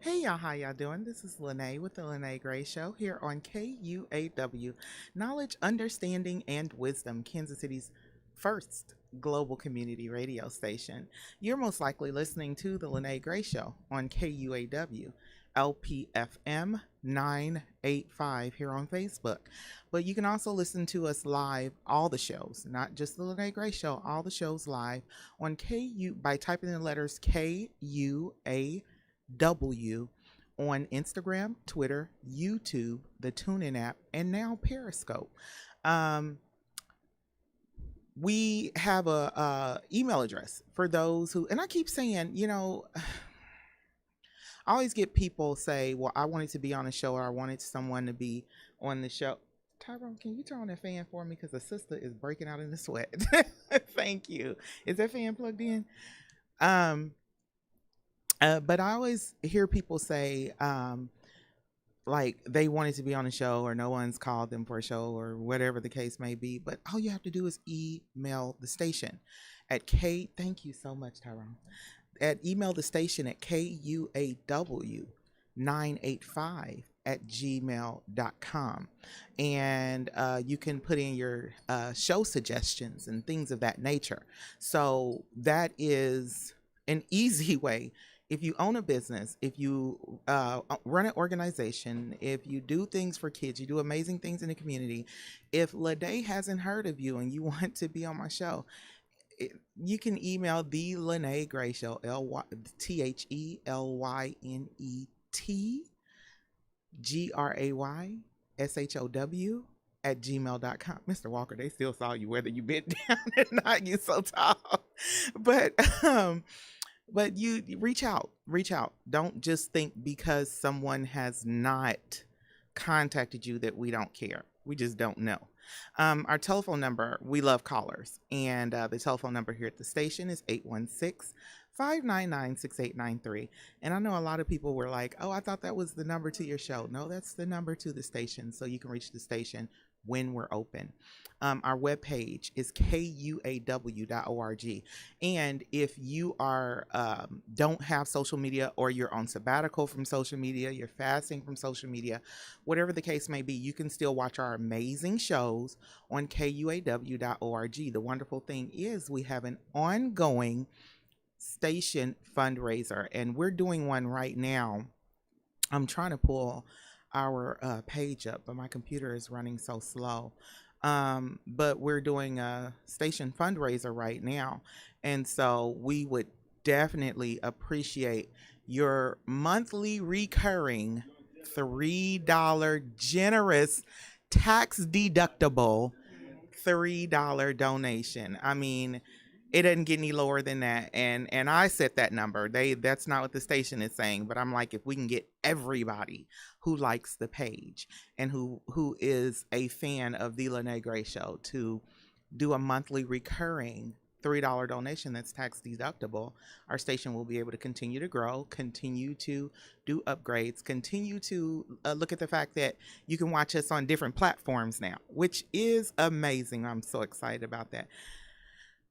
Hey y'all, how y'all doing? This is Lynet with the Lynet Gray Show here on KUAW, Knowledge, Understanding, and Wisdom, Kansas City's first global community radio station. You're most likely listening to the Lynet Gray Show on KUAW, LPFM 985 here on Facebook. But you can also listen to us live, all the shows, not just the Lynet Gray Show, all the shows live on KU by typing in the letters KUAW on Instagram, Twitter, YouTube, the TuneIn app, and now Periscope. Um, we have a email address for those who, and I keep saying, I always get people say, "Well, I wanted to be on a show, or I wanted someone to be on the show." Tyrone, can you turn on that fan for me? Because the sister is breaking out in the sweat. Thank you. Is that fan plugged in? Um, but I always hear people say, like they wanted to be on a show or no one's called them for a show or whatever the case may be. But all you have to do is email the station at K. Thank you so much, Tyrone. At email the station at KUAW985 at gmail.com. And you can put in your show suggestions and things of that nature. So that is an easy way. If you own a business, if you run an organization, if you do things for kids, you do amazing things in the community. If Lede hasn't heard of you and you want to be on my show, you can email the Lynet Gray Show, THELYNETGRAYSHOW at gmail.com. Mr. Walker, they still saw you whether you bent down or not. You so tall. But you reach out. Don't just think because someone has not contacted you that we don't care. We just don't know. Our telephone number, we love callers, and the telephone number here at the station is 816-599-6893. And I know a lot of people were like, "Oh, I thought that was the number to your show." No, that's the number to the station, so you can reach the station when we're open. Our webpage is kuaw.org. And if you are don't have social media, or you're on sabbatical from social media, you're fasting from social media, whatever the case may be, you can still watch our amazing shows on kuaw.org. The wonderful thing is we have an ongoing station fundraiser, and we're doing one right now. I'm trying to pull our page up, but my computer is running so slow. But we're doing a station fundraiser right now, and so we would definitely appreciate your monthly recurring $3 generous tax deductible $3 donation. I mean, it doesn't get any lower than that, and I set that number. That's not what the station is saying, but I'm like, if we can get everybody who likes the page and who is a fan of the Lynet Gray Show to do a monthly recurring $3 donation that's tax deductible, our station will be able to continue to grow, continue to do upgrades, continue to look at the fact that you can watch us on different platforms now, which is amazing. I'm so excited about that.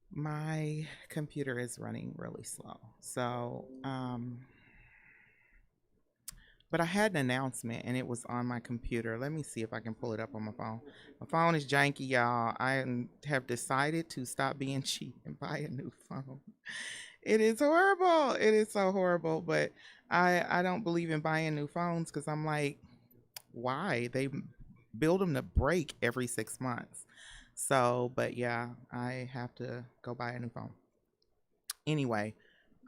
My computer is running really slow. So, but I had an announcement and it was on my computer. Let me see if I can pull it up on my phone. My phone is janky, y'all. I have decided to stop being cheap and buy a new phone. It is horrible. It is so horrible. But I don't believe in buying new phones because I'm like, why? They build them to break every 6 months. So, but yeah, I have to go buy a new phone. Anyway,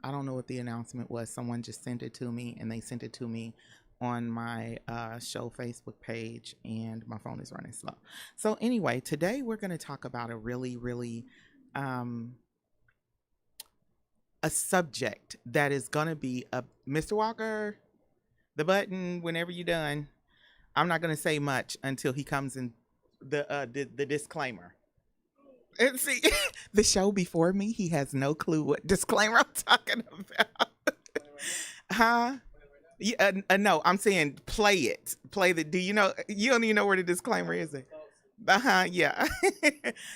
I don't know what the announcement was. Someone just sent it to me, and they sent it to me on my show Facebook page, and my phone is running slow. So anyway, today we're going to talk about a really um, a subject that is going to be a Mr. Walker, the button whenever you're done. I'm not going to say much until he comes in the disclaimer. And see, the show before me, he has no clue what disclaimer I'm talking about. Huh? Yeah, no, I'm saying play it. Play the. Do you know? You don't even know where the disclaimer is. Yeah.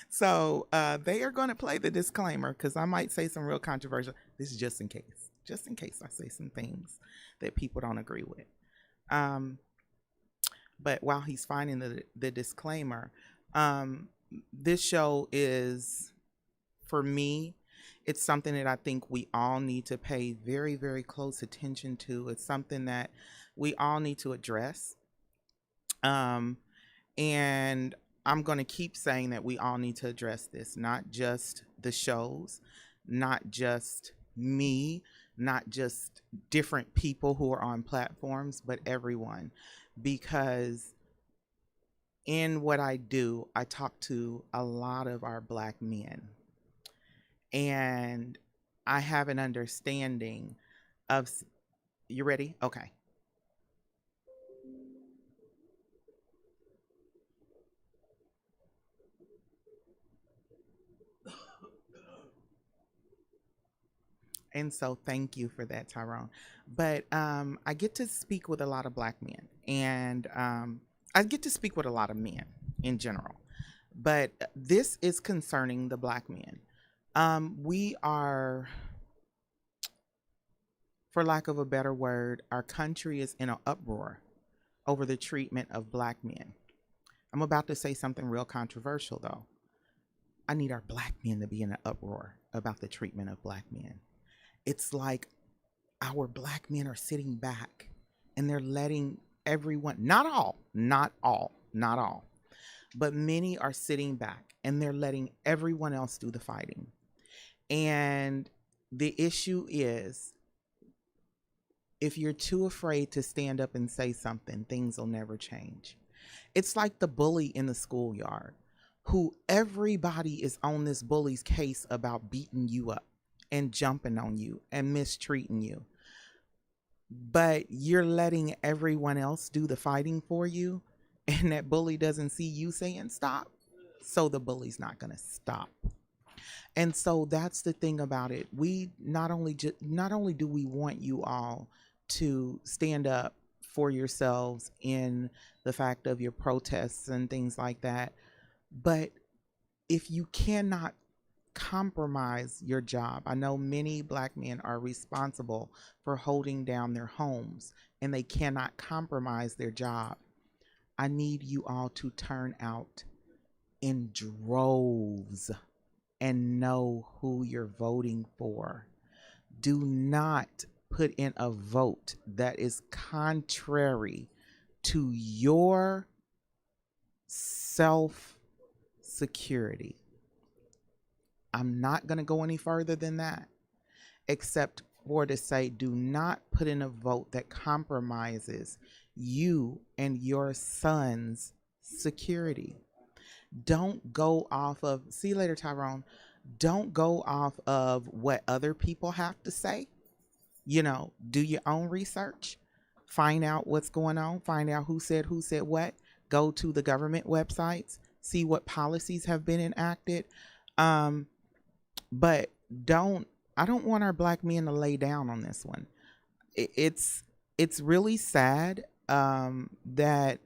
So they are going to play the disclaimer because I might say some real controversial. This is just in case. just in case I say some things that people don't agree with. Um, but while he's finding the disclaimer, um, this show is, for me, it's something that I think we all need to pay very, very close attention to. It's something that we all need to address. Um, and I'm going to keep saying that we all need to address this, not just the shows, not just me, not just different people who are on platforms, but everyone. Because in what I do, I talk to a lot of our Black men. And I have an understanding of, you ready? Okay. And so thank you for that, Tyrone. But I get to speak with a lot of Black men, and I get to speak with a lot of men in general. But this is concerning the Black men. We are, for lack of a better word, our country is in an uproar over the treatment of Black men. I'm about to say something real controversial, though. I need our Black men to be in an uproar about the treatment of Black men. It's like our Black men are sitting back and they're letting everyone, not all, but many are sitting back and they're letting everyone else do the fighting. And the issue is, if you're too afraid to stand up and say something, things will never change. It's like the bully in the schoolyard, who everybody is on this bully's case about beating you up and jumping on you and mistreating you. But you're letting everyone else do the fighting for you, and that bully doesn't see you saying stop. So the bully's not going to stop. And so that's the thing about it. We not only do we want you all to stand up for yourselves in the fact of your protests and things like that, but if you cannot compromise your job, I know many Black men are responsible for holding down their homes and they cannot compromise their job. I need you all to turn out in droves and know who you're voting for. Do not put in a vote that is contrary to your self-security. I'm not going to go any further than that, except for to say, do not put in a vote that compromises you and your son's security. Don't go off of, see you later, Tyrone. Don't go off of what other people have to say. Do your own research. Find out what's going on. Find out who said what. Go to the government websites. See what policies have been enacted. But I don't want our Black men to lay down on this one. It's really sad that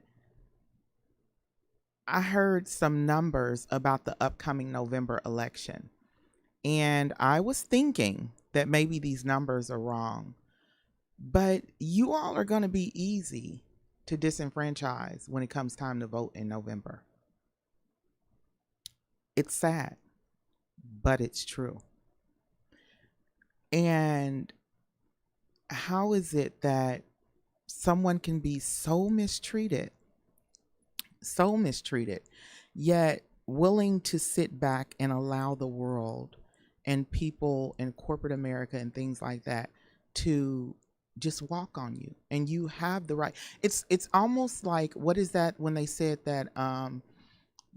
I heard some numbers about the upcoming November election. And I was thinking that maybe these numbers are wrong. But you all are going to be easy to disenfranchise when it comes time to vote in November. It's sad, but it's true. And how is it that someone can be so mistreated, yet willing to sit back and allow the world and people in corporate America and things like that to just walk on you, and you have the right? It's almost like, what is that when they said that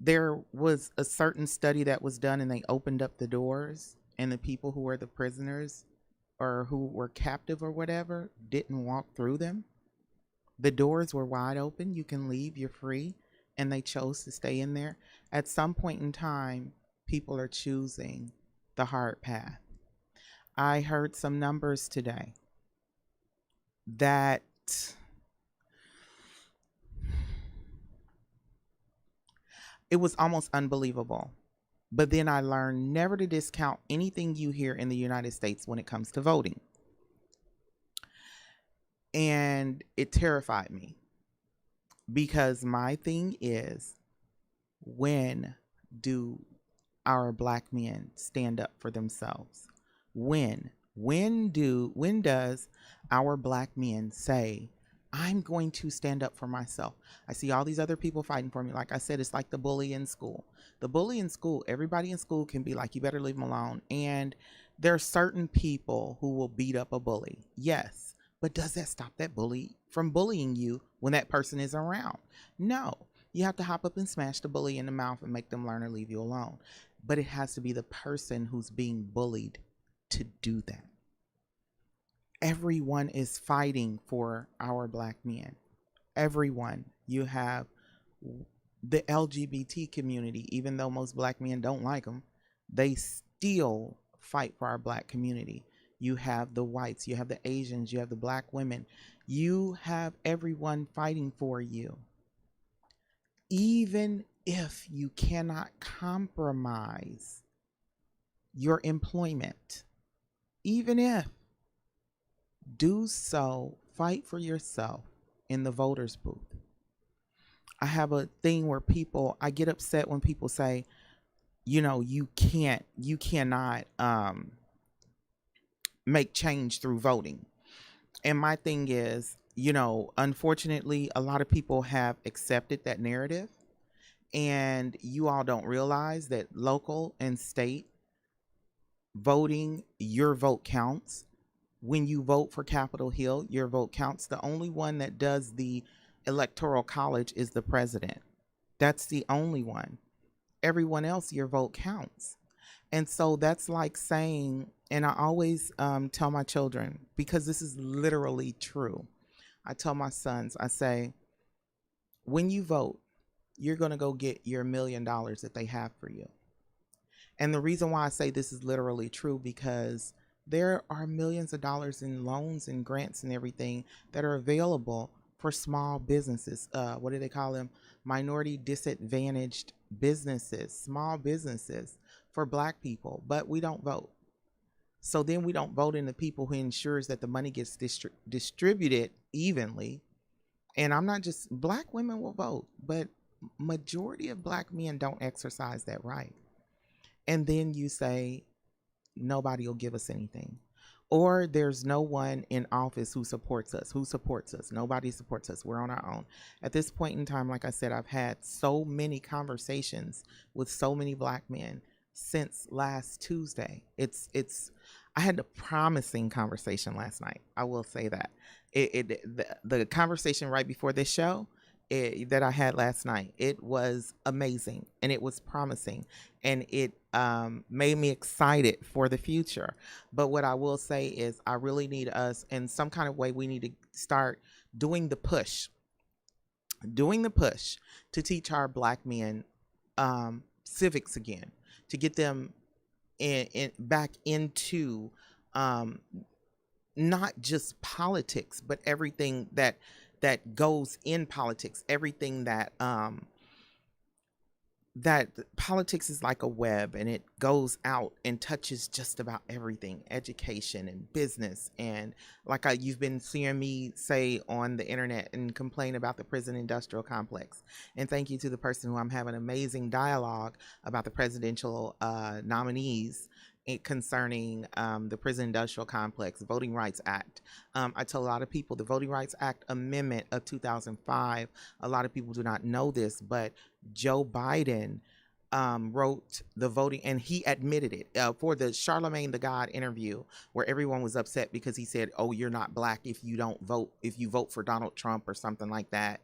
there was a certain study that was done and they opened up the doors and the people who were the prisoners or who were captive or whatever didn't walk through them. The doors were wide open. You can leave, you're free. And they chose to stay in there. At some point in time, people are choosing the hard path. I heard some numbers today that it was almost unbelievable. But then I learned never to discount anything you hear in the United States when it comes to voting. And it terrified me because my thing is, when do our black men stand up for themselves? When does our black men say, I'm going to stand up for myself? I see all these other people fighting for me. Like I said, it's like the bully in school. The bully in school, everybody in school can be like, you better leave him alone. And there are certain people who will beat up a bully. Yes. But does that stop that bully from bullying you when that person is around? No. You have to hop up and smash the bully in the mouth and make them learn to leave you alone. But it has to be the person who's being bullied to do that. Everyone is fighting for our black men. Everyone. You have the LGBT community, even though most black men don't like them, they still fight for our black community. You have the whites, you have the Asians, you have the black women. You have everyone fighting for you. Even if you cannot compromise your employment, even if, do so, fight for yourself in the voters booth. I have a thing where I get upset when people say, you cannot make change through voting. And my thing is, unfortunately, a lot of people have accepted that narrative, and you all don't realize that local and state voting, your vote counts. When you vote for Capitol Hill, your vote counts. The only one that does the electoral college is the president. That's the only one. Everyone else, your vote counts. And so that's like saying, and I always tell my children, because this is literally true. I tell my sons, I say, when you vote, you're going to go get your $1 million that they have for you. And the reason why I say this is literally true, because there are millions of dollars in loans and grants and everything that are available for small businesses. What do they call them? Minority disadvantaged businesses, small businesses for black people, but we don't vote. So then we don't vote in the people who ensures that the money gets distributed evenly. And I'm not just, black women will vote, but majority of black men don't exercise that right. And then you say, nobody will give us anything. Or there's no one in office who supports us. Nobody supports us. We're on our own. At this point in time, like I said, I've had so many conversations with so many black men since last Tuesday. I had a promising conversation last night. I will say that. The conversation right before this show that I had last night, it was amazing and it was promising, and it made me excited for the future. But what I will say is, I really need us, in some kind of way, we need to start doing the push to teach our black men civics again, to get them back into not just politics, but everything that goes in politics, everything that politics is like a web, and it goes out and touches just about everything, education and business. And like you've been seeing me say on the internet and complain about the prison industrial complex. And thank you to the person who I'm having amazing dialogue about the presidential nominees concerning the prison industrial complex, Voting Rights Act. I tell a lot of people the Voting Rights Act amendment of 2005, a lot of people do not know this, but Joe Biden wrote the voting, and he admitted it for the Charlemagne the God interview, where everyone was upset because he said, oh, you're not black if you don't vote, if you vote for Donald Trump or something like that.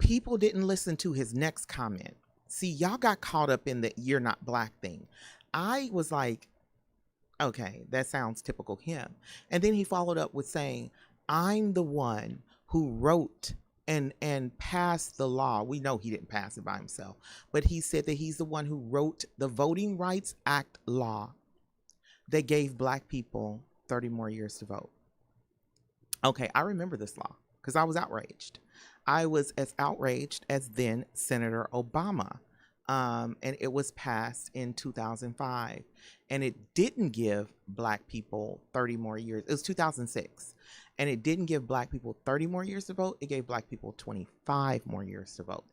People didn't listen to his next comment. See, y'all got caught up in the you're not black thing. I was like, okay, that sounds typical him. And then he followed up with saying, I'm the one who wrote and passed the law. We know he didn't pass it by himself, but he said that he's the one who wrote the Voting Rights Act law that gave black people 30 more years to vote. Okay, I remember this law because I was outraged. I was as outraged as then Senator Obama. And it was passed in 2005, and it didn't give black people 30 more years. It was 2006, And it didn't give black people 30 more years to vote. It gave black people 25 more years to vote.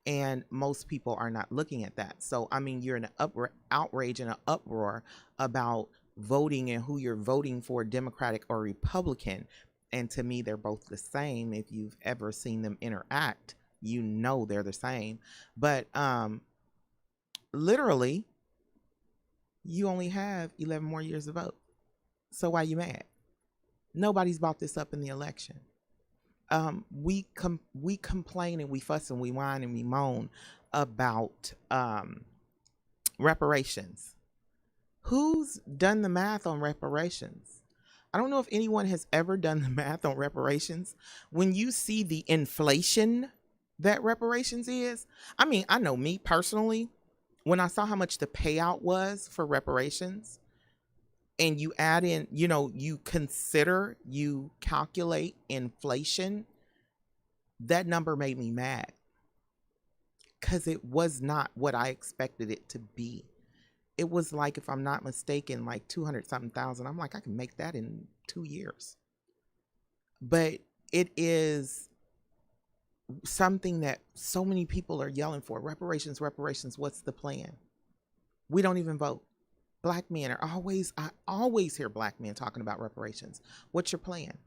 And most people are not looking at that. So, I mean, you're in an outrage and an uproar about voting and who you're voting for, Democratic or Republican. And to me, they're both the same. If you've ever seen them interact, you know they're the same. But literally, you only have 11 more years to vote. So why you mad? Nobody's brought this up in the election. We complain and we fuss and we whine and we moan about reparations. Who's done the math on reparations? I don't know if anyone has ever done the math on reparations. When you see the inflation that reparations is, I mean, I know me personally, when I saw how much the payout was for reparations, and you add in, you calculate inflation, that number made me mad because it was not what I expected it to be. It was like, if I'm not mistaken, like 200 something thousand. I'm like, I can make that in 2 years. But it is something that so many people are yelling for. Reparations, what's the plan? We don't even vote. Black men I always hear black men talking about reparations. What's your plan?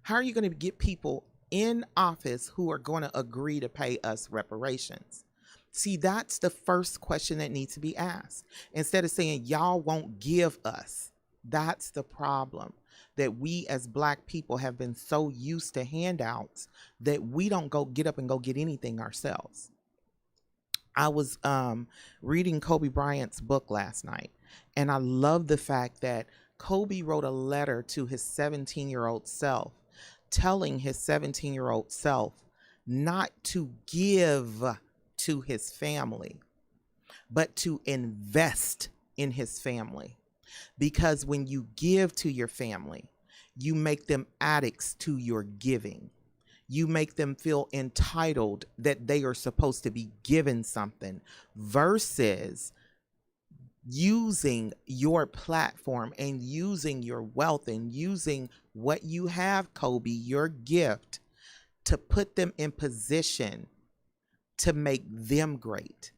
How are you going to get people in office who are going to agree to pay us reparations? See, that's the first question that needs to be asked. Instead of saying, y'all won't give us. That's the problem, that we as black people have been so used to handouts that we don't go get up and go get anything ourselves. I was reading Kobe Bryant's book last night, and I love the fact that Kobe wrote a letter to his 17-year-old self, telling his 17-year-old self not to give to his family, but to invest in his family. Because when you give to your family, you make them addicts to your giving. You make them feel entitled that they are supposed to be given something, versus using your platform and using your wealth and using what you have, Kobe, your gift, to put them in position to make them great.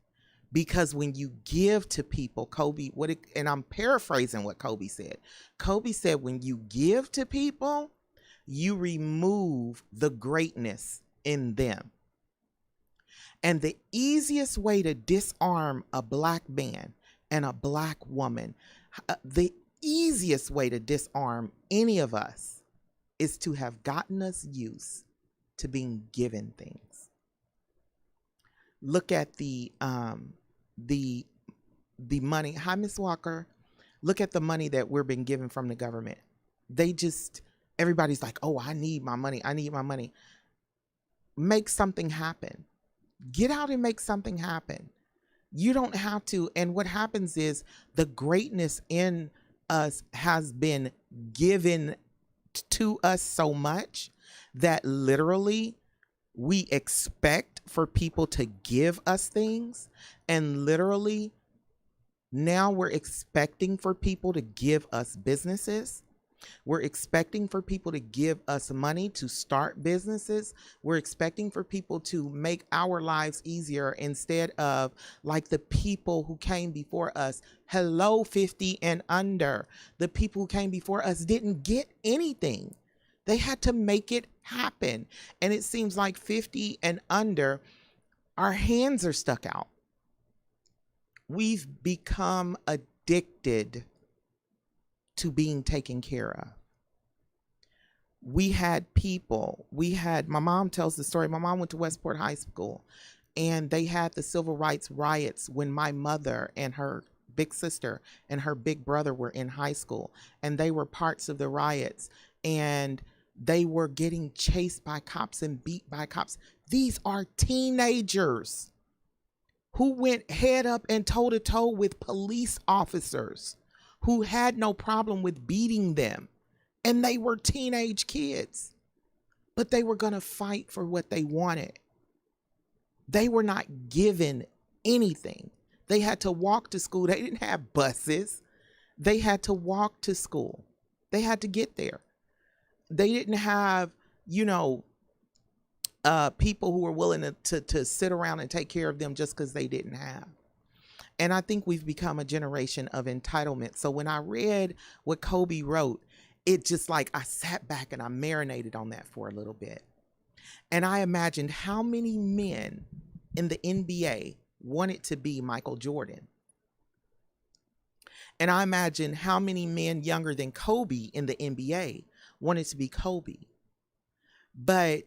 Because when you give to people, Kobe, and I'm paraphrasing what Kobe said. Kobe said, when you give to people, you remove the greatness in them. And the easiest way to disarm a black man and a black woman, the easiest way to disarm any of us, is to have gotten us used to being given things. Look at the money. Hi, Miss Walker. Look at the money that we're being given from the government. Everybody's like, oh, I need my money. I need my money. Make something happen. Get out and make something happen. You don't have to. And what happens is the greatness in us has been given to us so much that literally we expect for people to give us things. And literally now we're expecting for people to give us businesses. We're expecting for people to give us money to start businesses. We're expecting for people to make our lives easier instead of like the people who came before us. Hello, 50 and under. The people who came before us didn't get anything. They had to make it happen. And it seems like 50 and under, our hands are stuck out. We've become addicted to being taken care of. My mom tells the story. My mom went to Westport High School, and they had the civil rights riots when my mother and her big sister and her big brother were in high school, and they were parts of the riots, and they were getting chased by cops and beat by cops. These are teenagers who went head up and toe to toe with police officers who had no problem with beating them. And they were teenage kids, but they were going to fight for what they wanted. They were not given anything. They had to walk to school. They didn't have buses. They had to walk to school. They had to get there. They didn't have, you know, people who were willing to sit around and take care of them just because they didn't have. And I think we've become a generation of entitlement. So when I read what Kobe wrote, it just like I sat back and I marinated on that for a little bit. And I imagined how many men in the NBA wanted to be Michael Jordan. And I imagined how many men younger than Kobe in the NBA wanted to be Kobe. But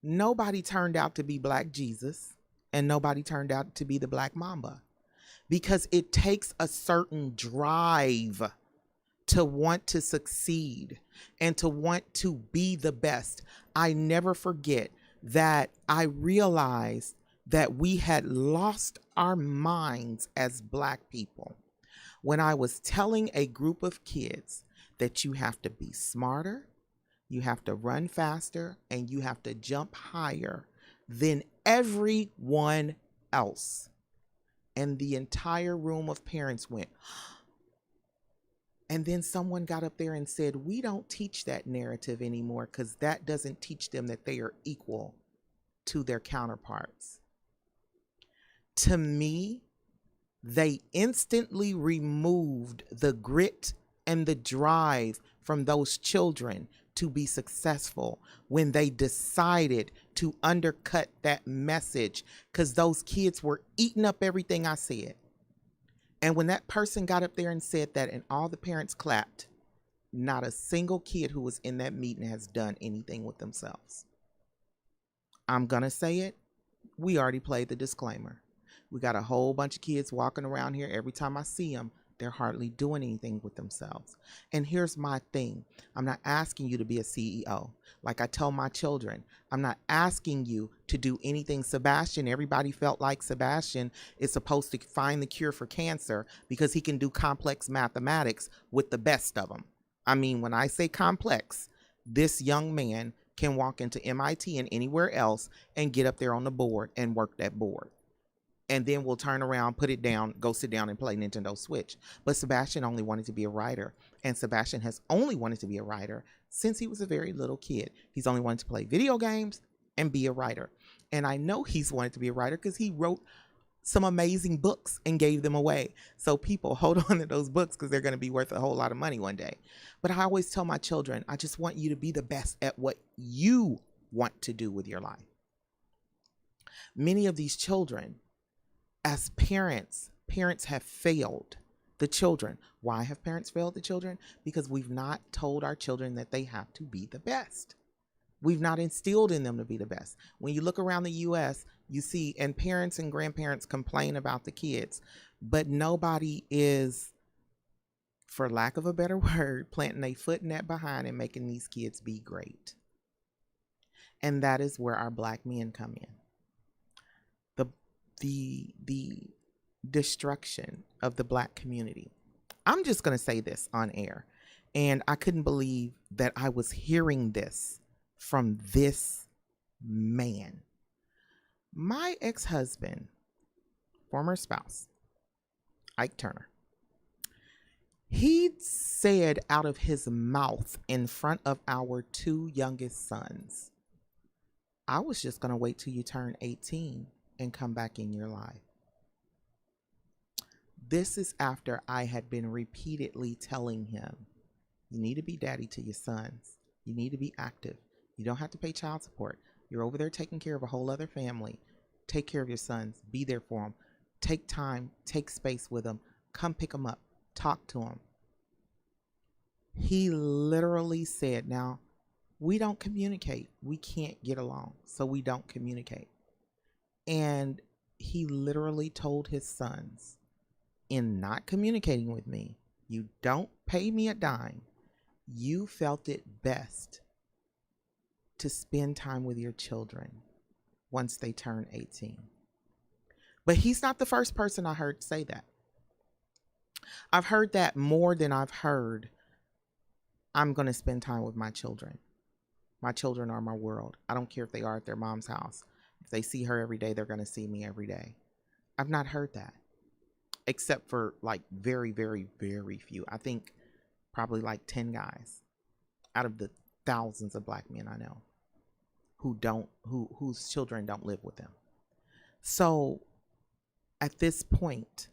nobody turned out to be Black Jesus, and nobody turned out to be the Black Mamba, because it takes a certain drive to want to succeed and to want to be the best. I never forget that I realized that we had lost our minds as Black people when I was telling a group of kids that you have to be smarter, you have to run faster, and you have to jump higher than everyone else. And the entire room of parents went. And then someone got up there and said, we don't teach that narrative anymore because that doesn't teach them that they are equal to their counterparts. To me, they instantly removed the grit and the drive from those children to be successful when they decided to undercut that message, because those kids were eating up everything I said. And when that person got up there and said that and all the parents clapped, not a single kid who was in that meeting has done anything with themselves. I'm going to say it. We already played the disclaimer. We got a whole bunch of kids walking around here. Every time I see them, they're hardly doing anything with themselves. And here's my thing. I'm not asking you to be a CEO. Like I tell my children, I'm not asking you to do anything. Sebastian, everybody felt like Sebastian is supposed to find the cure for cancer because he can do complex mathematics with the best of them. I mean, when I say complex, this young man can walk into MIT and anywhere else and get up there on the board and work that board. And then we'll turn around, put it down, go sit down and play Nintendo Switch. But Sebastian only wanted to be a writer. And Sebastian has only wanted to be a writer since he was a very little kid. He's only wanted to play video games and be a writer. And I know he's wanted to be a writer because he wrote some amazing books and gave them away. So people, hold on to those books because they're going to be worth a whole lot of money one day. But I always tell my children, I just want you to be the best at what you want to do with your life. Many of these children, as parents have failed the children. Why have parents failed the children? Because we've not told our children that they have to be the best. We've not instilled in them to be the best. When you look around the U.S., you see, and parents and grandparents complain about the kids, but nobody is, for lack of a better word, planting a foot in that behind and making these kids be great. And that is where our Black men come in. The destruction of the Black community. I'm just going to say this on air, and I couldn't believe that I was hearing this from this man. My ex-husband, former spouse, Ike Turner, he said out of his mouth in front of our two youngest sons, I was just going to wait till you turn 18 and come back in your life. This is after I had been repeatedly telling him, you need to be daddy to your sons. You need to be active. You don't have to pay child support. You're over there taking care of a whole other family. Take care of your sons. Be there for them. Take time. Take space with them. Come pick them up. Talk to them. He literally said, now, we don't communicate. We can't get along, so we don't communicate. And he literally told his sons, in not communicating with me, you don't pay me a dime. You felt it best to spend time with your children once they turn 18. But he's not the first person I heard say that. I've heard that more than I've heard, I'm going to spend time with my children. My children are my world. I don't care if they are at their mom's house. If they see her every day, they're going to see me every day. I've not heard that, except for like very, very, very few. I think probably like 10 guys. out of the thousands of black men I know whose children don't live with them. So at this point,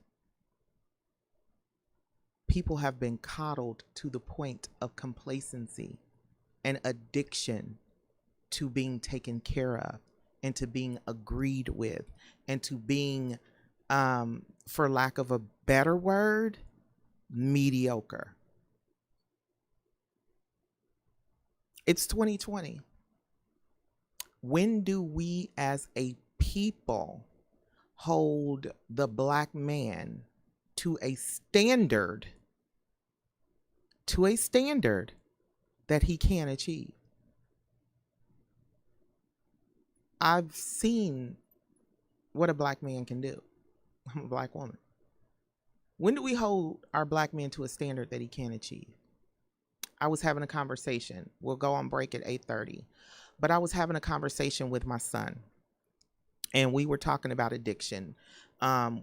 people have been coddled to the point of complacency and addiction to being taken care of and to being agreed with and to being, for lack of a better word, mediocre. It's 2020. When do we as a people hold the black man to a standard that he can't achieve? I've seen what a black man can do. I'm a black woman. When do we hold our black man to a standard that he can't achieve? I was having a conversation. We'll go on break at 8:30. But I was having a conversation with my son, and we were talking about addiction.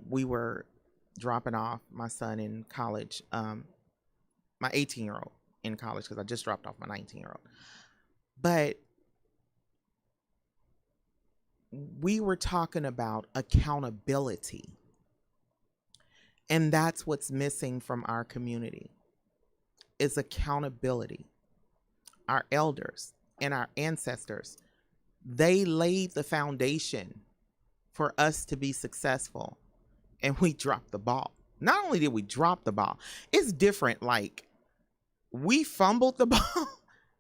We were dropping off my son in college, my 18-year-old in college, because I just dropped off my 19-year-old. But we were talking about accountability. And that's what's missing from our community, is accountability. Our elders and our ancestors, they laid the foundation for us to be successful, and we dropped the ball. Not only did we drop the ball, it's different. Like, we fumbled the ball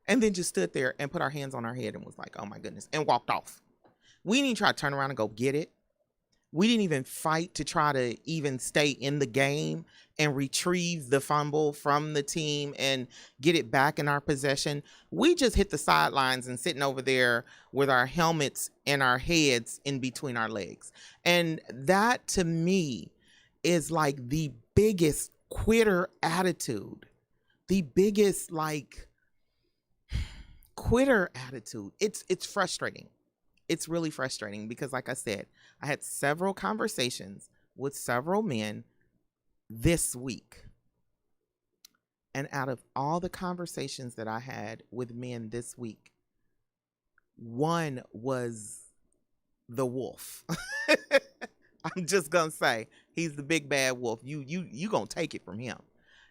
and then just stood there and put our hands on our head and was like, oh my goodness, and walked off. We didn't even try to turn around and go get it. We didn't even fight to try to even stay in the game and retrieve the fumble from the team and get it back in our possession. We just hit the sidelines and sitting over there with our helmets and our heads in between our legs. And that, to me, is like the biggest quitter attitude, the biggest like quitter attitude. It's frustrating. It's really frustrating because, like I said, I had several conversations with several men this week. And out of all the conversations that I had with men this week, one was the wolf. I'm just going to say, he's the big bad wolf. You going to take it from him.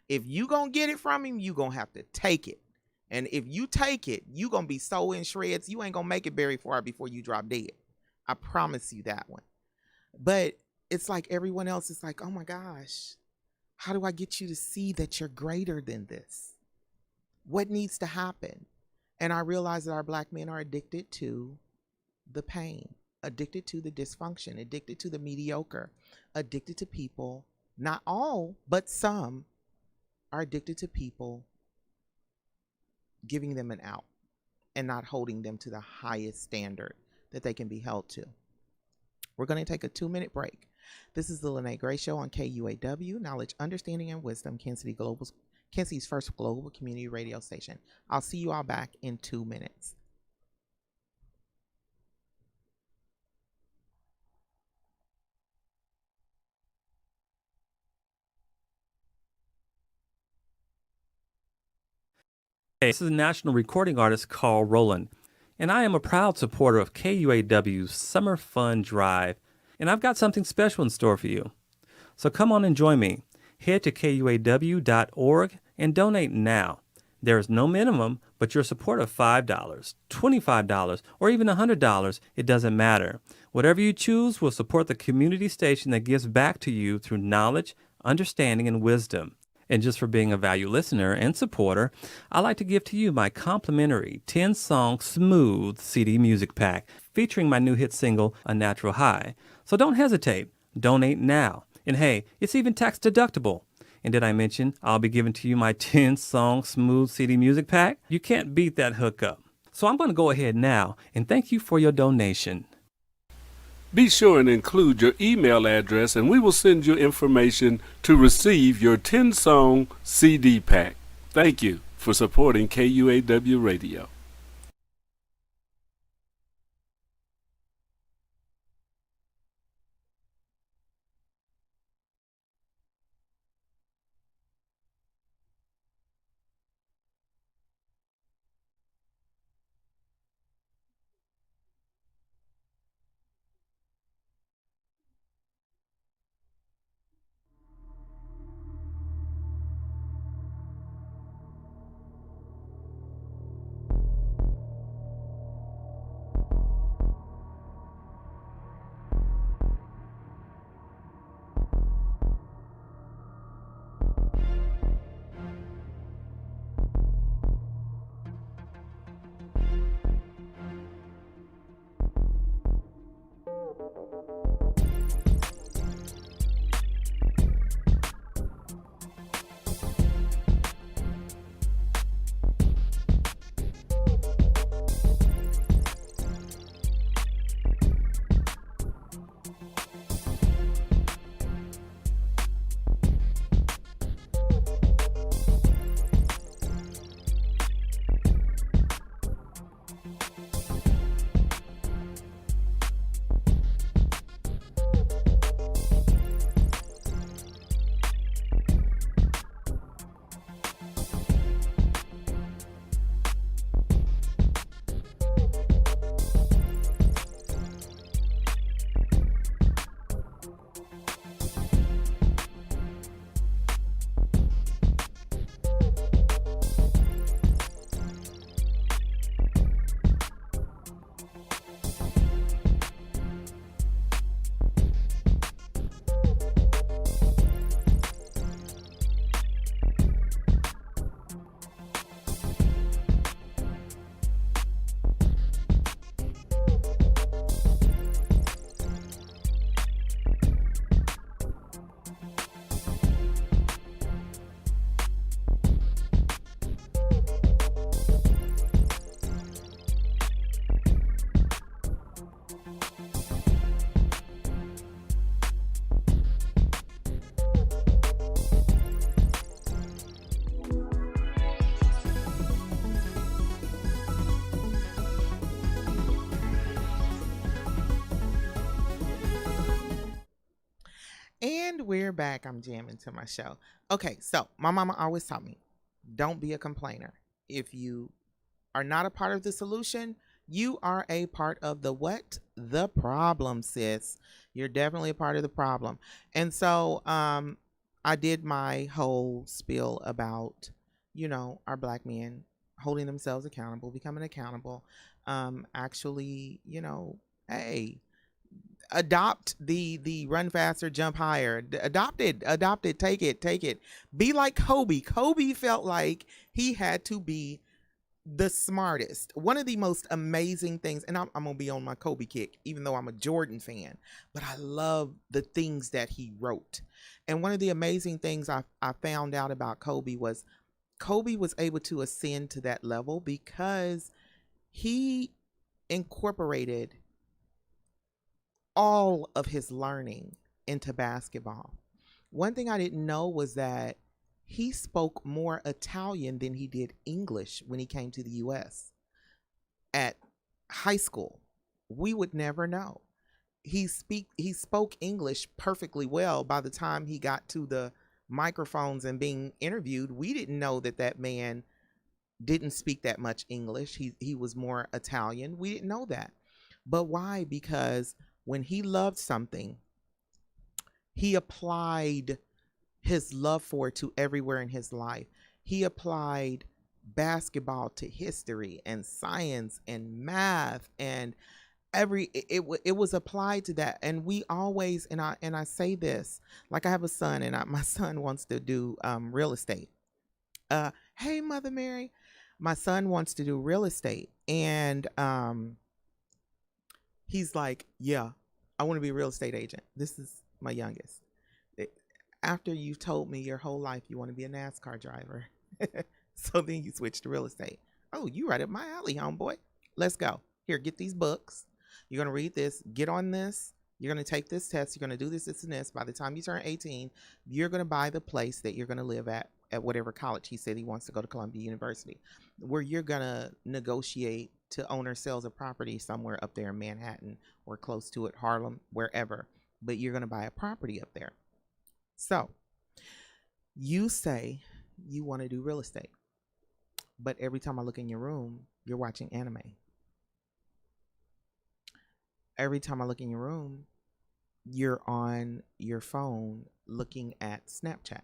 If you going to get it from him, you going to have to take it. And if you take it, you going to be so in shreds, you ain't going to make it very far before you drop dead. I promise you that one. But it's like everyone else is like, oh my gosh, how do I get you to see that you're greater than this? What needs to happen? And I realize that our black men are addicted to the pain, addicted to the dysfunction, addicted to the mediocre, addicted to people. Not all, but some are addicted to people giving them an out and not holding them to the highest standard that they can be held to. We're going to take a 2-minute break. This is the Lynet Gray Show on KUAW, Knowledge, Understanding, and Wisdom, Kansas City's first global community radio station. I'll see you all back in 2 minutes. Hey, this is a national recording artist called Roland, and I am a proud supporter of KUAW's Summer Fun Drive, and I've got something special in store for you. So come on and join me. Head to KUAW.org and donate now. There is no minimum, but your support of $5, $25, or even $100, it doesn't matter. Whatever you choose will support the community station that gives back to you through knowledge, understanding, and wisdom. And just for being a value listener and supporter, I'd like to give to you my complimentary 10-song smooth CD music pack featuring my new hit single, A Natural High. So don't hesitate. Donate now. And hey, it's even tax deductible. And did I mention I'll be giving to you my 10-song smooth CD music pack? You can't beat that hookup. So I'm going to go ahead now and thank you for your donation. Be sure and include your email address and we will send you information to receive your 10-song CD pack. Thank you for supporting KUAW Radio. And we're back. I'm jamming to my show. Okay, so my mama always taught me, don't be a complainer. If you are not a part of the solution, you are a part of the what? The problem, sis. You're definitely a part of the problem. And so I did my whole spiel about, our black men holding themselves accountable, becoming accountable. Actually, hey, adopt the run faster, jump higher. Adopt it, take it. Be like Kobe. Kobe felt like he had to be the smartest. One of the most amazing things, and I'm gonna be on my Kobe kick, even though I'm a Jordan fan, but I love the things that he wrote. And one of the amazing things I found out about Kobe was able to ascend to that level because he incorporated all of his learning into basketball. One thing I didn't know was that he spoke more Italian than he did English when he came to the US at high school. We would never know. He spoke English perfectly well. By the time he got to the microphones and being interviewed, we didn't know that man didn't speak that much English. He was more Italian. We didn't know that. But why? Because when he loved something, he applied his love for it to everywhere in his life. He applied basketball to history and science and math, and it was applied to that. And we always, and I say this, like I have a son, and my son wants to do real estate. Hey, Mother Mary, my son wants to do real estate, and he's like, yeah, I want to be a real estate agent. This is my youngest. After you've told me your whole life you want to be a NASCAR driver, so then you switch to real estate. Oh, you right up my alley, homeboy. Let's go. Here, get these books. You're going to read this. Get on this. You're going to take this test. You're going to do this, and this. By the time you turn 18, you're going to buy the place that you're going to live at whatever college. He said he wants to go to Columbia University, where you're going to negotiate to own or sell a property somewhere up there in Manhattan or close to it, Harlem, wherever. But you're going to buy a property up there. So you say you want to do real estate, but every time I look in your room, you're watching anime. Every time I look in your room, you're on your phone looking at Snapchat.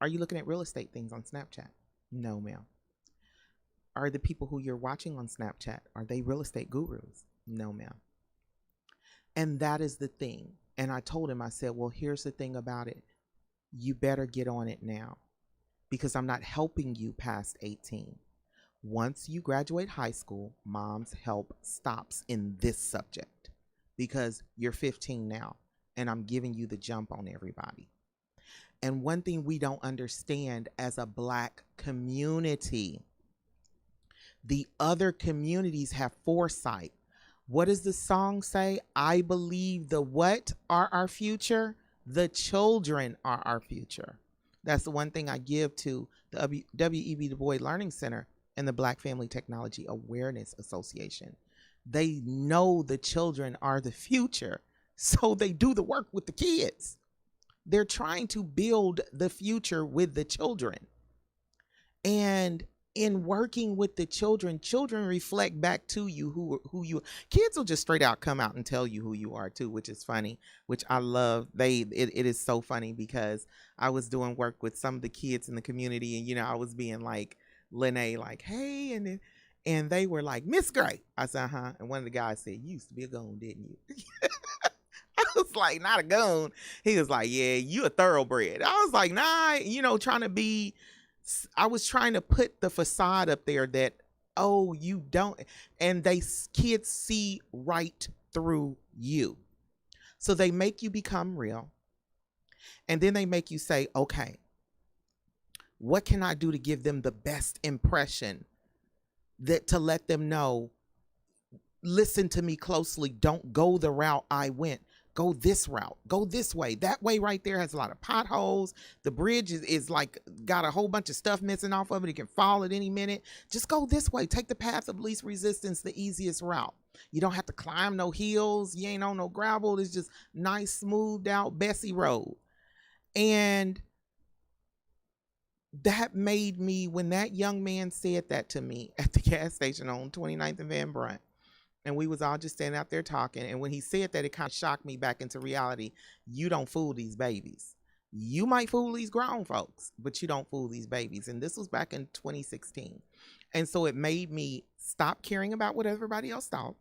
Are you looking at real estate things on Snapchat? No, ma'am. Are the people who you're watching on Snapchat, are they real estate gurus? No, ma'am. And that is the thing. And I told him, I said, well, here's the thing about it. You better get on it now, because I'm not helping you past 18. Once you graduate high school, mom's help stops in this subject, because you're 15 now and I'm giving you the jump on everybody. And one thing we don't understand as a black community, the other communities have foresight. What does the song say? I believe the what are our future? The children are our future. That's the one thing I give to the W.E.B. Du Bois Learning Center and the Black Family Technology Awareness Association. They know the children are the future, so they do the work with the kids. They're trying to build the future with the children. And in working with the children reflect back to you who you. Kids will just straight out come out and tell you who you are too, which is funny, which I love. It is so funny, because I was doing work with some of the kids in the community, and I was being like Lynet, like, hey, and they were like, Miss Gray. I said, uh-huh. And one of the guys said, you used to be a goon, didn't you? I was like, not a goon. He was like, yeah, you a thoroughbred. I was like, nah, I was trying to put the facade up there that, oh, you don't. And kids see right through you. So they make you become real. And then they make you say, okay, what can I do to give them the best impression, to let them know, listen to me closely. Don't go the route I went. Go this route. Go this way. That way right there has a lot of potholes. The bridge is like got a whole bunch of stuff missing off of it. It can fall at any minute. Just go this way. Take the path of least resistance, the easiest route. You don't have to climb no hills. You ain't on no gravel. It's just nice, smoothed out Bessie Road. And that made me, when that young man said that to me at the gas station on 29th and Van Brunt, and we was all just standing out there talking, and when he said that, it kind of shocked me back into reality. You don't fool these babies. You might fool these grown folks, but you don't fool these babies. And this was back in 2016. And so it made me stop caring about what everybody else thought,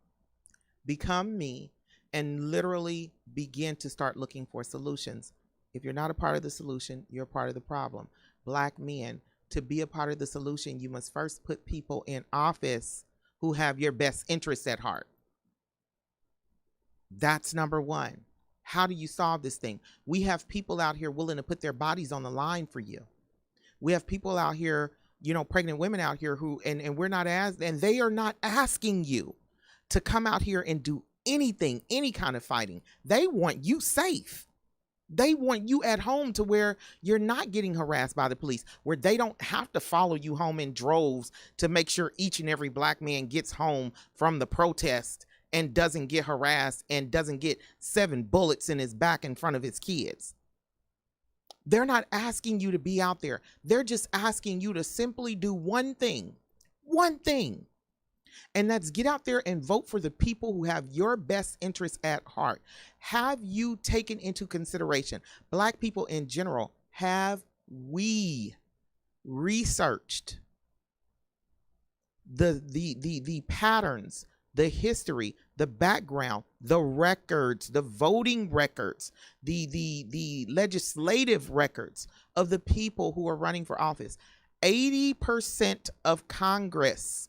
become me, and literally begin to start looking for solutions. If you're not a part of the solution, you're a part of the problem. Black men, to be a part of the solution, you must first put people in office who have your best interests at heart. That's number one. How do you solve this thing? We have people out here willing to put their bodies on the line for you. We have people out here, pregnant women out here who, and they are not asking you to come out here and do anything, any kind of fighting. They want you safe. They want you at home to where you're not getting harassed by the police, where they don't have to follow you home in droves to make sure each and every black man gets home from the protest and doesn't get harassed and doesn't get 7 bullets in his back in front of his kids. They're not asking you to be out there. They're just asking you to simply do one thing, and that's get out there and vote for the people who have your best interests at heart. Have you taken into consideration, Black people in general, have we researched the patterns, the history, the background, the records, the voting records, the legislative records of the people who are running for office? 80% of Congress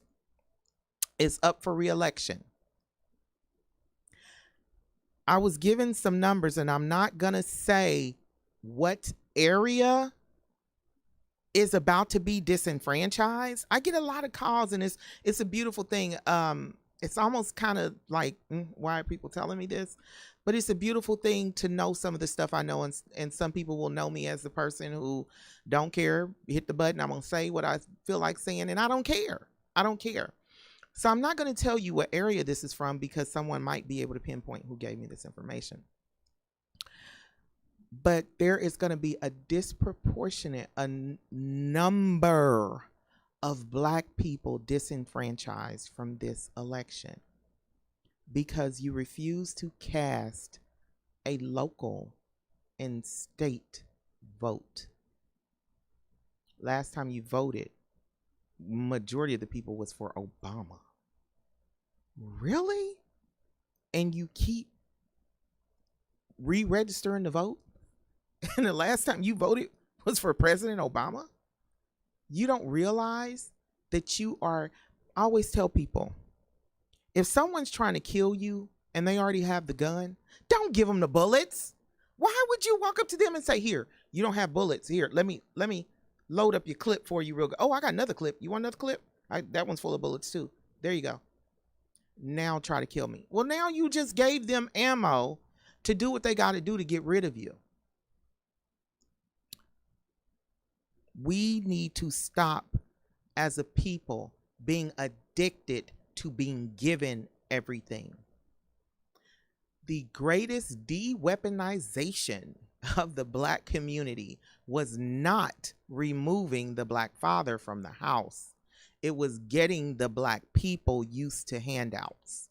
is up for re-election. I was given some numbers, and I'm not gonna say what area is about to be disenfranchised. I get a lot of calls, and it's a beautiful thing. It's almost kind of like, why are people telling me this? But it's a beautiful thing to know some of the stuff I know, and some people will know me as the person who don't care. Hit the button, I'm gonna say what I feel like saying, and I don't care. So I'm not going to tell you what area this is from, because someone might be able to pinpoint who gave me this information. But there is going to be a disproportionate number of Black people disenfranchised from this election because you refuse to cast a local and state vote. Last time you voted, majority of the people was for Obama. Really? And you keep re-registering to vote? And the last time you voted was for President Obama? You don't realize that you are, I always tell people, if someone's trying to kill you and they already have the gun, don't give them the bullets. Why would you walk up to them and say, here, you don't have bullets. Here, let me load up your clip for you real good. Oh, I got another clip. You want another clip? That one's full of bullets too. There you go. Now try to kill me. Well, now you just gave them ammo to do what they got to do to get rid of you. We need to stop as a people being addicted to being given everything. The greatest de-weaponization of the Black community was not removing the Black father from the house. It was getting the Black people used to handouts.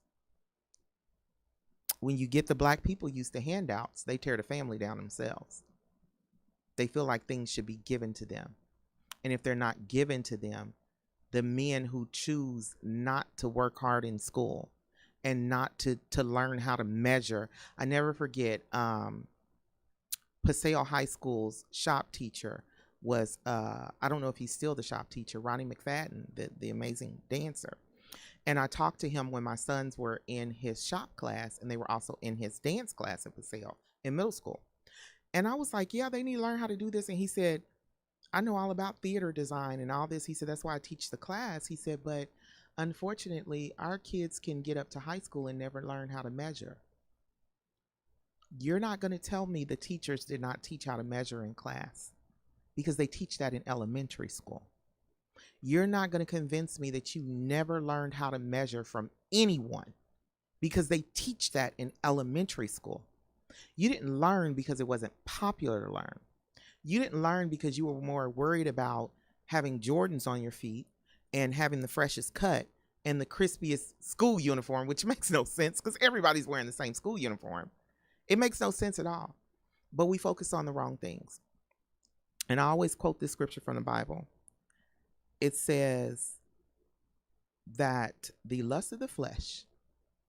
When you get the Black people used to handouts, they tear the family down themselves. They feel like things should be given to them. And if they're not given to them, the men who choose not to work hard in school and not to learn how to measure. I never forget, Paseo High School's shop teacher was, I don't know if he's still the shop teacher, Ronnie McFadden, the amazing dancer. And I talked to him when my sons were in his shop class, and they were also in his dance class at Paseo in middle school. And I was like, yeah, they need to learn how to do this. And he said, I know all about theater design and all this. He said, that's why I teach the class. He said, but unfortunately, our kids can get up to high school and never learn how to measure. You're not going to tell me the teachers did not teach how to measure in class, because they teach that in elementary school. You're not going to convince me that you never learned how to measure from anyone, because they teach that in elementary school. You didn't learn because it wasn't popular to learn. You didn't learn because you were more worried about having Jordans on your feet and having the freshest cut and the crispiest school uniform, which makes no sense because everybody's wearing the same school uniform. It makes no sense at all. But we focus on the wrong things. And I always quote this scripture from the Bible. It says that the lust of the flesh,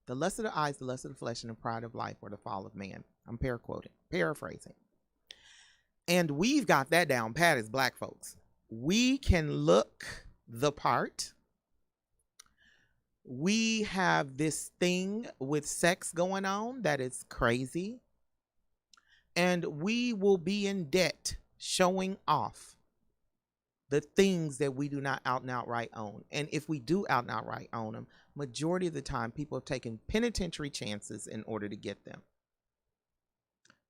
the lust of the eyes, the lust of the flesh, and the pride of life, or the fall of man. I'm paraphrasing. And we've got that down pat as black folks. We can look the part. We have this thing with sex going on that is crazy. And we will be in debt showing off the things that we do not out and outright own. And if we do out and outright own them, majority of the time people have taken penitentiary chances in order to get them.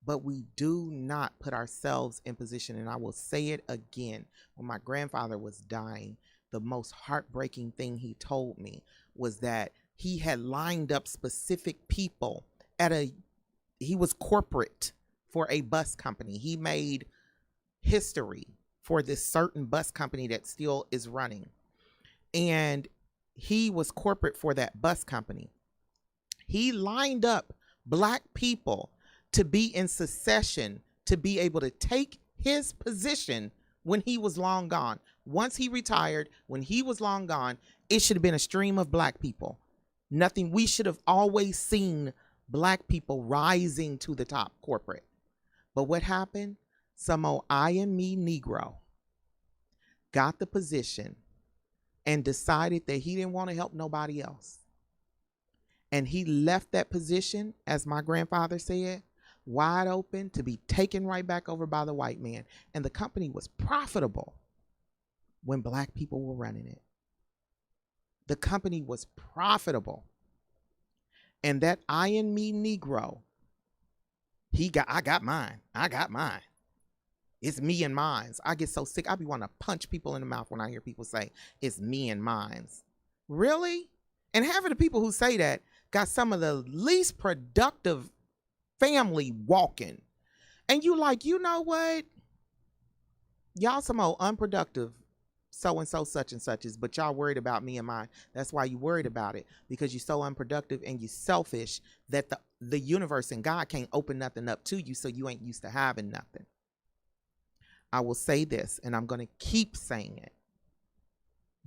But we do not put ourselves in position. And I will say it again. When my grandfather was dying, the most heartbreaking thing he told me was that he had lined up specific people he was corporate for a bus company. He made history for this certain bus company that still is running. And he was corporate for that bus company. He lined up black people to be in succession, to be able to take his position when he was long gone. Once he retired, when he was long gone, it should have been a stream of black people. Nothing. We should have always seen black people rising to the top corporate. But what happened? Some old I and me Negro got the position and decided that he didn't want to help nobody else. And he left that position, as my grandfather said, wide open to be taken right back over by the white man. And the company was profitable when black people were running it. The company was profitable. And that I and me Negro, I got mine. It's me and mines. I get so sick. I be wanting to punch people in the mouth when I hear people say it's me and mines. Really? And half of the people who say that got some of the least productive family walking. And you like, you know what? Y'all some old unproductive so-and-so such and such is, but y'all worried about me and mine. That's why you worried about it, because you're so unproductive and you selfish that the universe and God can't open nothing up to you, so you ain't used to having nothing. I will say this, and I'm going to keep saying it.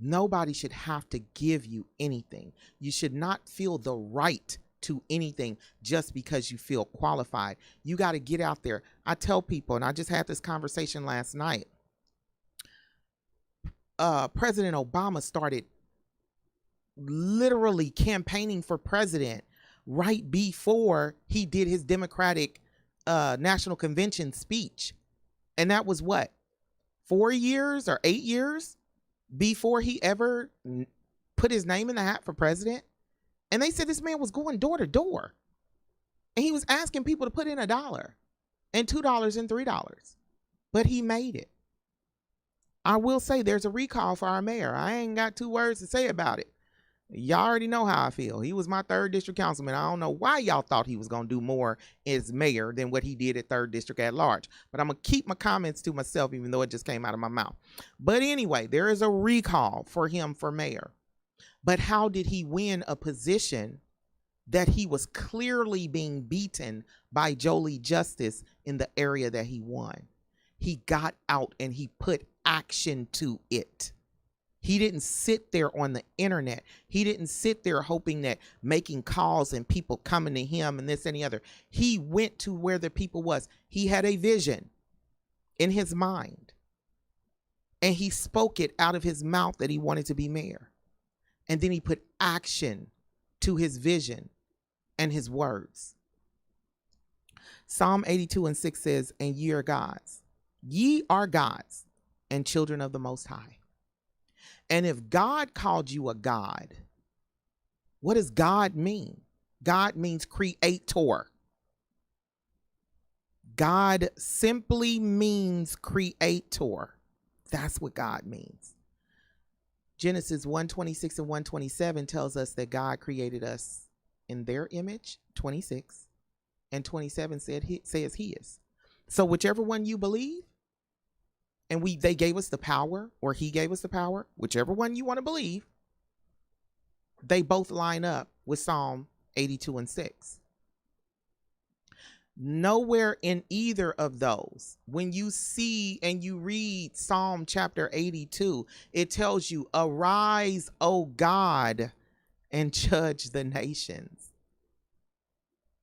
Nobody should have to give you anything. You should not feel the right to anything just because you feel qualified. You got to get out there. I tell people, and I just had this conversation last night. President Obama started literally campaigning for president right before he did his Democratic National Convention speech. And that was what, 4 years or 8 years before he ever put his name in the hat for president. And they said this man was going door to door. And he was asking people to put in $1 and $2 and $3. But he made it. I will say there's a recall for our mayor. I ain't got 2 words to say about it. Y'all already know how I feel. He was my 3rd district councilman. I don't know why y'all thought he was going to do more as mayor than what he did at 3rd district at large. But I'm going to keep my comments to myself, even though it just came out of my mouth. But anyway, there is a recall for him for mayor. But how did he win a position that he was clearly being beaten by Jolie Justice in the area that he won? He got out and he put action to it. He didn't sit there on the internet. He didn't sit there hoping that making calls and people coming to him and this and the other. He went to where the people was. He had a vision in his mind. And he spoke it out of his mouth that he wanted to be mayor. And then he put action to his vision and his words. Psalm 82:6 says, and ye are gods. Ye are gods and children of the Most High. And if God called you a God, what does God mean? God means creator. God simply means creator. That's what God means. Genesis 1:26 and 1:27 tells us that God created us in their image, 26, and 27 says he is. So whichever one you believe, and they gave us the power, or he gave us the power, whichever one you want to believe, they both line up with Psalm 82 and 6. Nowhere in either of those, when you see and you read Psalm chapter 82, it tells you, arise, O God, and judge the nations.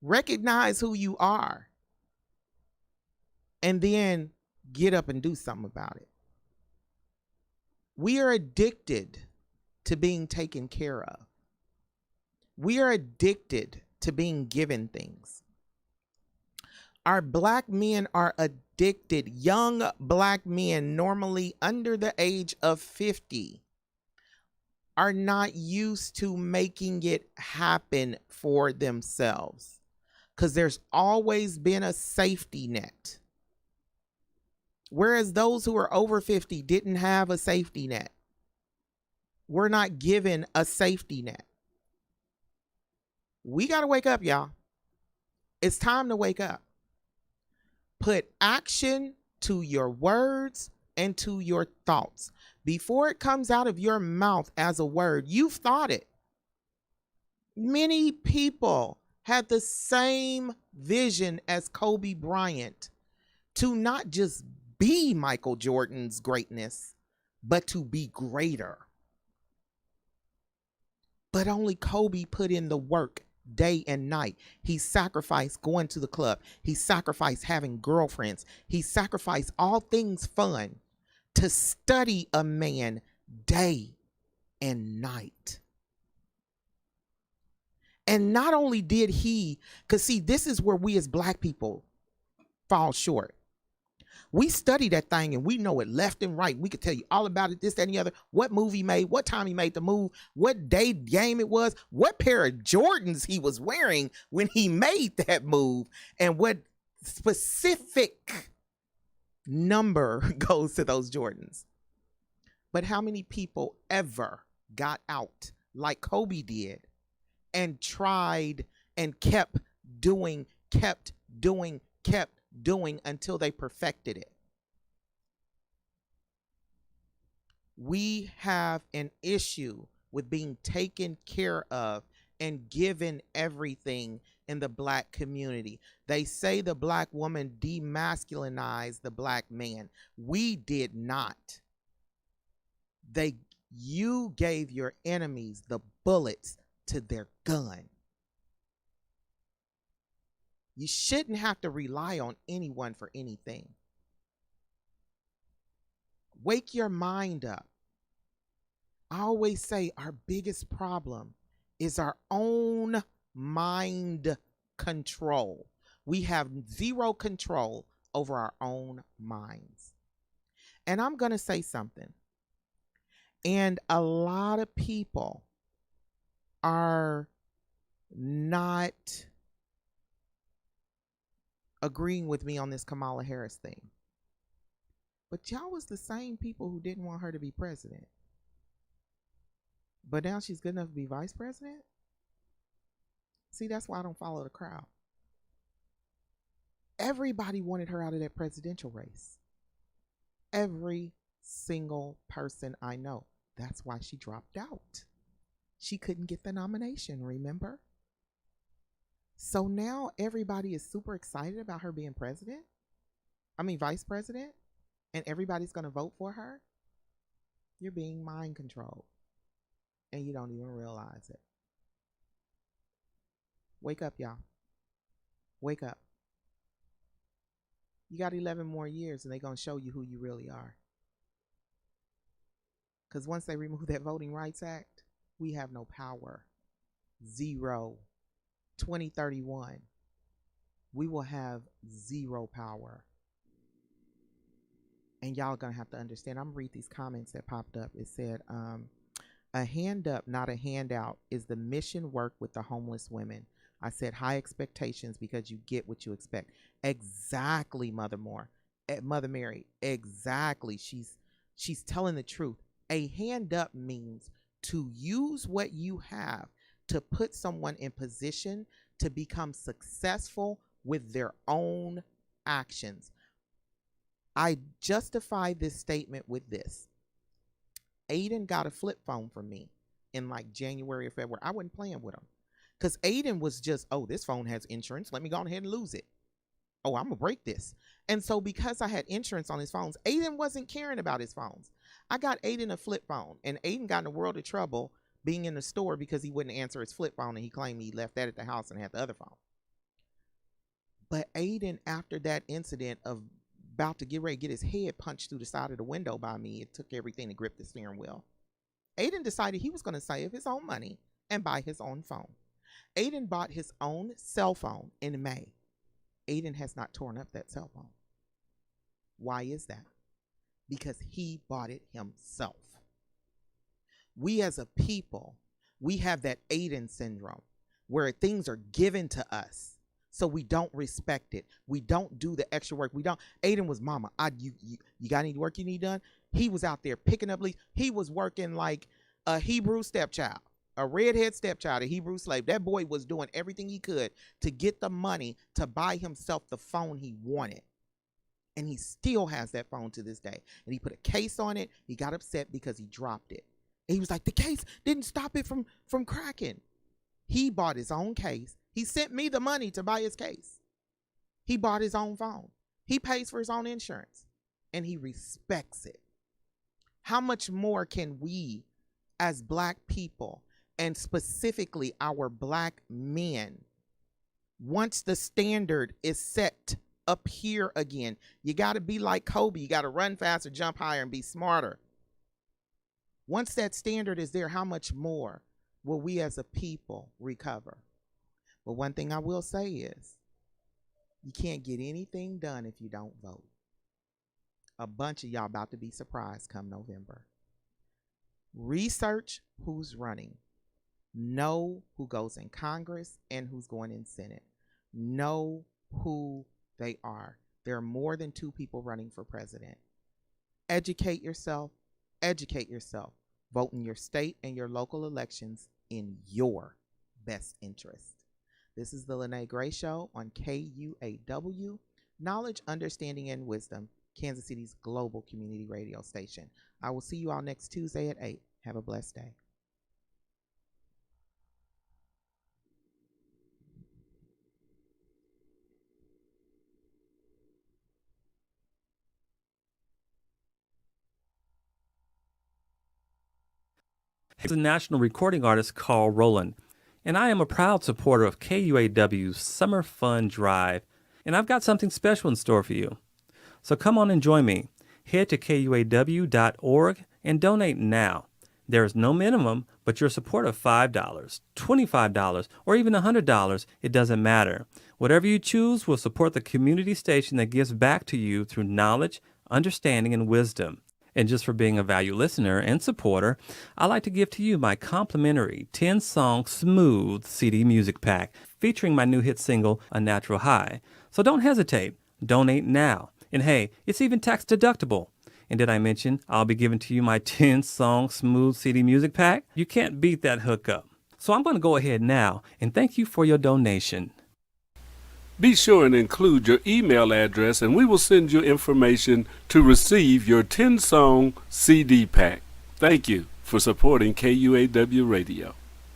Recognize who you are, and then get up and do something about it. We are addicted to being taken care of. We are addicted to being given things. Our black men are addicted. Young black men, normally under the age of 50, are not used to making it happen for themselves because there's always been a safety net. Whereas those who are over 50 didn't have a safety net. We're not given a safety net. We got to wake up, y'all. It's time to wake up. Put action to your words and to your thoughts. Before it comes out of your mouth as a word, you've thought it. Many people had the same vision as Kobe Bryant to not just be Michael Jordan's greatness, but to be greater. But only Kobe put in the work day and night. He sacrificed going to the club. He sacrificed having girlfriends. He sacrificed all things fun to study a man day and night. And not only did he, because see, this is where we as black people fall short. We study that thing and we know it left and right. We could tell you all about it, this, that, and the other. What movie he made, what time he made the move, what day game it was, what pair of Jordans he was wearing when he made that move, and what specific number goes to those Jordans. But how many people ever got out like Kobe did and tried and kept doing until they perfected it? We have an issue with being taken care of and given everything in the black community. They say the black woman demasculinized the black man. We did not. You gave your enemies the bullets to their gun. You shouldn't have to rely on anyone for anything. Wake your mind up. I always say our biggest problem is our own mind control. We have zero control over our own minds. And I'm going to say something. And a lot of people are not agreeing with me on this Kamala Harris thing. But y'all was the same people who didn't want her to be president. But now she's good enough to be vice president? See, that's why I don't follow the crowd. Everybody wanted her out of that presidential race. Every single person I know. That's why she dropped out. She couldn't get the nomination, remember? So now everybody is super excited about her being vice president, and everybody's going to vote for her. You're being mind controlled, and you don't even realize it. Wake up, y'all. Wake up. You got 11 more years, and they're going to show you who you really are. Because once they remove that Voting Rights Act, we have no power. Zero. 2031, we will have zero power. And y'all gonna have to understand. I'm gonna read these comments that popped up. It said, a hand up, not a handout, is the mission work with the homeless women. I said high expectations because you get what you expect. Exactly, Mother Mary. Exactly. She's telling the truth. A hand up means to use what you have to put someone in position to become successful with their own actions. I justify this statement with this. Aiden got a flip phone from me in like January or February. I wasn't playing with him because Aiden was just, oh, this phone has insurance. Let me go ahead and lose it. Oh, I'm going to break this. And so because I had insurance on his phones, Aiden wasn't caring about his phones. I got Aiden a flip phone, and Aiden got in a world of trouble being in the store because he wouldn't answer his flip phone, and he claimed he left that at the house and had the other phone. But Aiden, after that incident of about to get ready to get his head punched through the side of the window by me, it took everything to grip the steering wheel. Aiden decided he was going to save his own money and buy his own phone. Aiden bought his own cell phone in May. Aiden has not torn up that cell phone. Why is that? Because he bought it himself. We as a people, we have that Aiden syndrome where things are given to us, so we don't respect it. We don't do the extra work. Aiden was, mama, you got any work you need done? He was out there picking up leaves. He was working like a Hebrew stepchild, a redhead stepchild, a Hebrew slave. That boy was doing everything he could to get the money to buy himself the phone he wanted. And he still has that phone to this day. And he put a case on it. He got upset because he dropped it. And he was like, the case didn't stop it from cracking. He bought his own case. He sent me the money to buy his case. He bought his own phone. He pays for his own insurance. And he respects it. How much more can we as Black people, and specifically our Black men, once the standard is set up here again, you got to be like Kobe. You got to run faster, jump higher, and be smarter. Once that standard is there, how much more will we as a people recover? But one thing I will say is, you can't get anything done if you don't vote. A bunch of y'all about to be surprised come November. Research who's running. Know who goes in Congress and who's going in Senate. Know who they are. There are more than 2 people running for president. Educate yourself. Educate yourself. Vote in your state and your local elections in your best interest. This is the Lynet Gray Show on KUAW, Knowledge, Understanding, and Wisdom, Kansas City's global community radio station. I will see you all next Tuesday at 8. Have a blessed day. He's a national recording artist called Roland, and I am a proud supporter of KUAW's Summer Fun Drive, and I've got something special in store for you. So come on and join me. Head to KUAW.org and donate now. There is no minimum, but your support of $5, $25, or even $100, it doesn't matter. Whatever you choose will support the community station that gives back to you through knowledge, understanding, and wisdom. And just for being a value listener and supporter, I'd like to give to you my complimentary 10-song smooth CD music pack featuring my new hit single, A Natural High. So don't hesitate. Donate now. And hey, it's even tax deductible. And did I mention I'll be giving to you my 10-song smooth CD music pack? You can't beat that hookup. So I'm going to go ahead now and thank you for your donation. Be sure and include your email address, and we will send you information to receive your 10-song CD pack. Thank you for supporting KUAW Radio.